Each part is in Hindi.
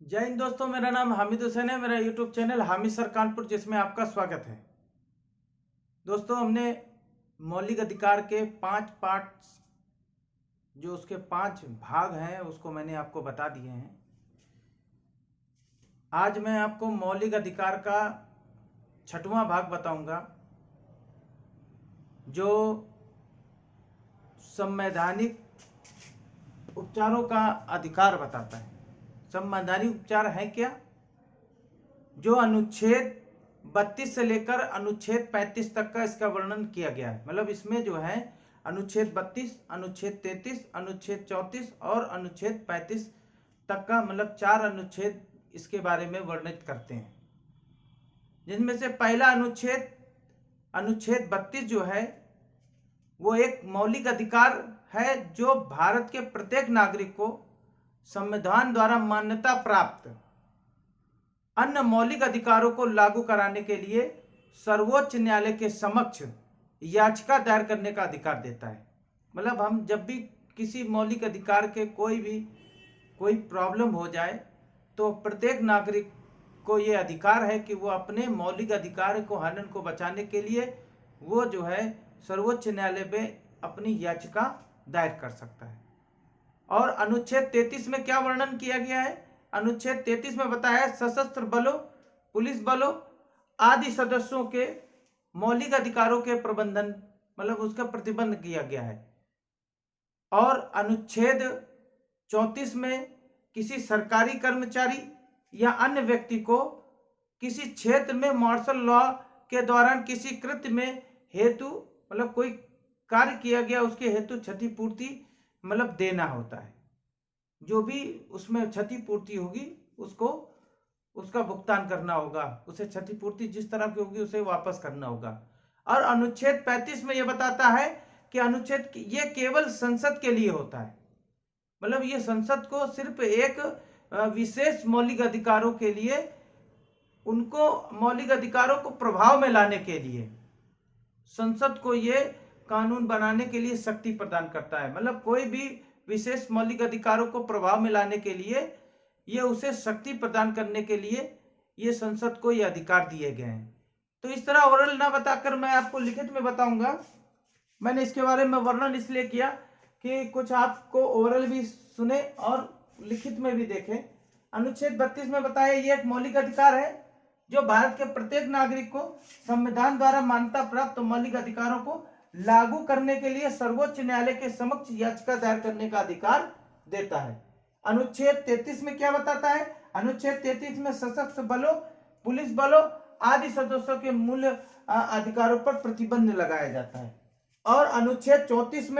जय हिंद दोस्तों, मेरा नाम हामिद हुसैन है। मेरा YouTube channel Hamid sir Kanpur, जिसमें आपका स्वागत है। दोस्तों, हमने मौलिक अधिकार के 5 पार्ट्स, जो उसके 5 भाग हैं, उसको मैंने आपको बता दिए हैं। आज मैं आपको मौलिक अधिकार का 6वां भाग बताऊंगा, जो संवैधानिक उपचारों का अधिकार बताता है। संवैधानिक उपचार है क्या? जो अनुच्छेद 32 से लेकर अनुच्छेद 35 तक का इसका वर्णन किया गया है। मतलब इसमें जो है अनुच्छेद 32, अनुच्छेद 33, अनुच्छेद 34 और अनुच्छेद 35 तक का, मतलब 4 अनुच्छेद इसके बारे में वर्णित करते हैं। जिनमें से पहला अनुच्छेद, अनुच्छेद 32 जो है, वो एक मौलिक अधिकार है जो भारत के प्रत्येक नागरिक को संविधान द्वारा मान्यता प्राप्त अन्य मौलिक अधिकारों को लागू कराने के लिए सर्वोच्च न्यायालय के समक्ष याचिका दायर करने का अधिकार देता है। मतलब हम जब भी किसी मौलिक अधिकार के कोई प्रॉब्लम हो जाए, तो प्रत्येक नागरिक को ये अधिकार है कि वो अपने मौलिक अधिकार को, हनन को बचाने के लिए वो जो है सर्वोच्च न्यायालय में अपनी याचिका दायर कर सकता है। और अनुच्छेद 33 में क्या वर्णन किया गया है? अनुच्छेद 33 में बताया है सशस्त्र बलों, पुलिस बलों आदि सदस्यों के मौलिक अधिकारों के प्रबंधन, मतलब उसका प्रतिबंध किया गया है। और अनुच्छेद 34 में किसी सरकारी कर्मचारी या अन्य व्यक्ति को किसी क्षेत्र में मार्शल लॉ के दौरान किसी कृत्य में हेतु, मतलब कोई कार्य किया गया उसके हेतु क्षतिपूर्ति मतलब देना होता है। जो भी उसमें क्षतिपूर्ति होगी उसको उसका भुगतान करना होगा, उसे क्षतिपूर्ति जिस तरह की होगी उसे वापस करना होगा। और अनुच्छेद 35 में यह बताता है कि अनुच्छेद ये केवल संसद के लिए होता है। मतलब ये संसद को सिर्फ एक विशेष मौलिक अधिकारों के लिए, उनको मौलिक अधिकारों को प्रभाव में लाने के लिए संसद को ये कानून बनाने के लिए शक्ति प्रदान करता है। मतलब कोई भी विशेष मौलिक अधिकारों को प्रभाव में लाने के लिए, ये उसे शक्ति प्रदान करने के लिए ये संसद को ये अधिकार दिए गए हैं। तो इस तरह ओरल ना बताकर मैं आपको लिखित में बताऊंगा। मैंने इसके बारे में वर्णन इसलिए किया कि कुछ आपको ओरल भी सुने और लिखित में भी देखें। अनुच्छेद 32 में बताया ये एक मौलिक अधिकार है जो भारत के प्रत्येक नागरिक को संविधान द्वारा मान्यता प्राप्त मौलिक अधिकारों को लागू करने के लिए सर्वोच्च न्यायालय के समक्ष याचिका दायर करने का अधिकार देता है। अनुच्छेद 33 में क्या बताता है? अनुच्छेद 33 में सशस्त्र बलों, पुलिस बलों आदि सदस्यों के मूल अधिकारों पर प्रतिबंध लगाया जाता है। और अनुच्छेद 34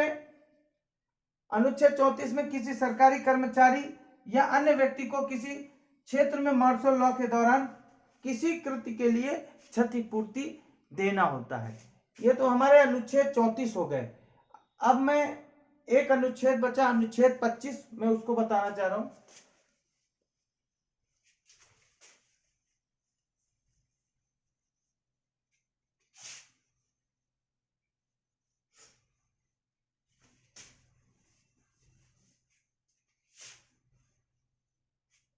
में किसी सरकारी कर्मचारी या अन्य व्यक्ति को किसी क्षेत्र में मार्शल लॉ के दौरान किसी कृत्य के लिए क्षतिपूर्ति देना होता है। ये तो हमारे अनुच्छेद 34 हो गए। अब मैं एक अनुच्छेद बचा, अनुच्छेद 25, मैं उसको बताना चाह रहा हूं।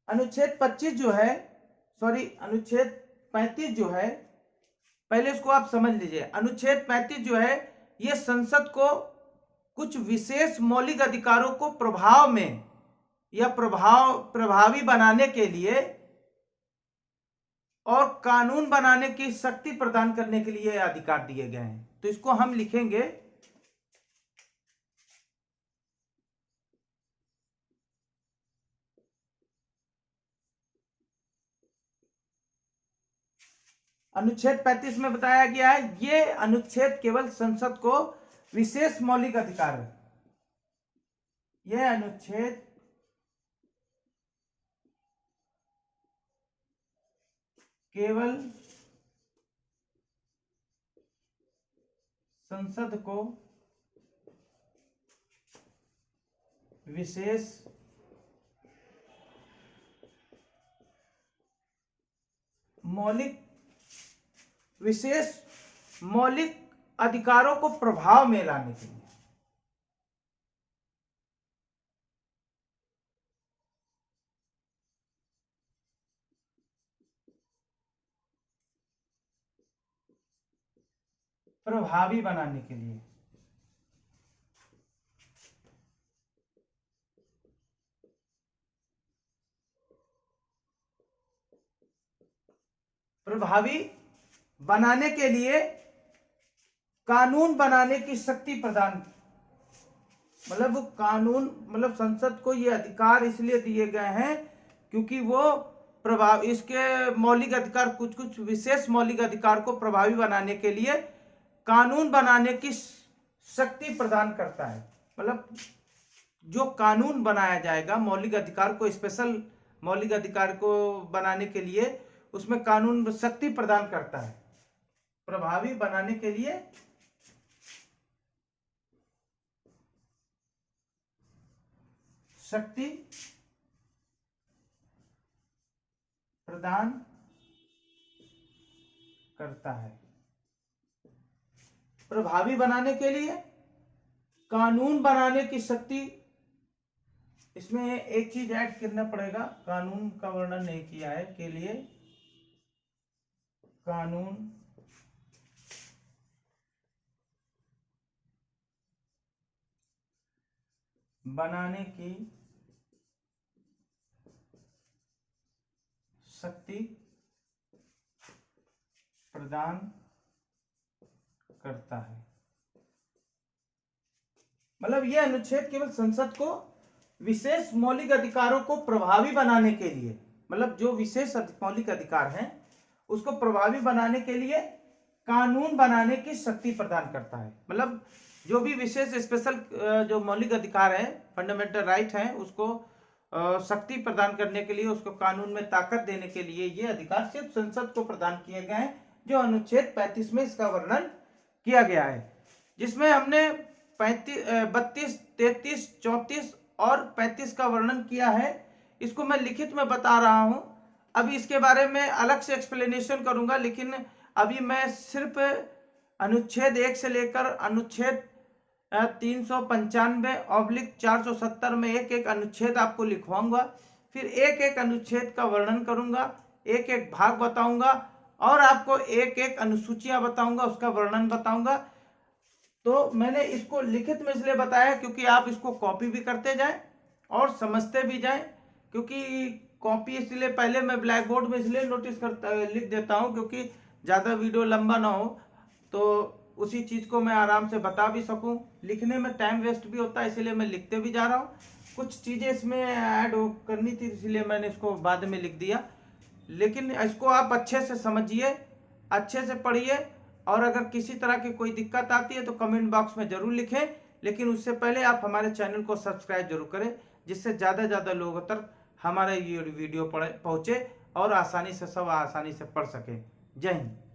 अनुच्छेद 35 जो है, सॉरी अनुच्छेद 35 जो है, पहले इसको आप समझ लीजिए। अनुच्छेद 35 जो है, ये संसद को कुछ विशेष मौलिक अधिकारों को प्रभाव में या प्रभावी बनाने के लिए और कानून बनाने की शक्ति प्रदान करने के लिए अधिकार दिए गए हैं। तो इसको हम लिखेंगे अनुच्छेद 35 में बताया गया है ये अनुच्छेद केवल संसद को विशेष मौलिक अधिकार है। यह अनुच्छेद केवल संसद को विशेष मौलिक अधिकारों को प्रभाव में लाने के लिए, प्रभावी बनाने के लिए। प्रभावी बनाने के लिए कानून बनाने की शक्ति प्रदान, मतलब कानून, मतलब संसद को ये अधिकार इसलिए दिए गए हैं क्योंकि वो प्रभाव, इसके मौलिक अधिकार, कुछ कुछ विशेष मौलिक अधिकार को प्रभावी बनाने के लिए कानून बनाने की शक्ति प्रदान करता है। मतलब जो कानून बनाया जाएगा मौलिक अधिकार को, स्पेशल मौलिक अधिकार को बनाने के लिए, उसमें कानून शक्ति प्रदान करता है। प्रभावी बनाने के लिए शक्ति प्रदान करता है। प्रभावी बनाने के लिए कानून बनाने की शक्ति, इसमें एक चीज ऐड करना पड़ेगा, कानून का वर्णन नहीं किया है, के लिए कानून बनाने की शक्ति प्रदान करता है। मतलब यह अनुच्छेद केवल संसद को विशेष मौलिक अधिकारों को प्रभावी बनाने के लिए, मतलब जो विशेष मौलिक अधिकार हैं उसको प्रभावी बनाने के लिए कानून बनाने की शक्ति प्रदान करता है। मतलब जो भी विशेष स्पेशल जो मौलिक अधिकार है, फंडामेंटल राइट है, उसको शक्ति प्रदान करने के लिए, उसको कानून में ताकत देने के लिए ये अधिकार सिर्फ संसद को प्रदान किए गए हैं, जो अनुच्छेद 35 में इसका वर्णन किया गया है, जिसमें हमने 32, 33, 34 और 35 का वर्णन किया है। इसको मैं लिखित में बता रहा हूं, अभी इसके बारे में अलग से एक्सप्लेनेशन करूंगा, लेकिन अभी मैं सिर्फ अनुच्छेद 1 से लेकर अनुच्छेद 395/470 में एक एक अनुच्छेद आपको लिखवाऊंगा, फिर एक एक अनुच्छेद का वर्णन करूंगा, एक एक भाग बताऊंगा और आपको एक एक अनुसूचियां बताऊंगा, उसका वर्णन बताऊंगा। तो मैंने इसको लिखित में इसलिए बताया क्योंकि आप इसको कॉपी भी करते जाएं और समझते भी जाएं, क्योंकि कॉपी इसलिए पहले मैं ब्लैक बोर्ड में इसलिए लिख देता हूं क्योंकि ज़्यादा वीडियो लंबा ना हो, तो उसी चीज़ को मैं आराम से बता भी सकूं। लिखने में टाइम वेस्ट भी होता है, इसलिए मैं लिखते भी जा रहा हूं। कुछ चीज़ें इसमें ऐड करनी थी, इसलिए मैंने इसको बाद में लिख दिया, लेकिन इसको आप अच्छे से समझिए, अच्छे से पढ़िए, और अगर किसी तरह की कोई दिक्कत आती है तो कमेंट बॉक्स में ज़रूर लिखें। लेकिन उससे पहले आप हमारे चैनल को सब्सक्राइब जरूर करें, जिससे ज़्यादा से ज़्यादा लोगों तक हमारा ये वीडियो पहुँचे और आसानी से सब आसानी से पढ़ सकें। जय हिंद।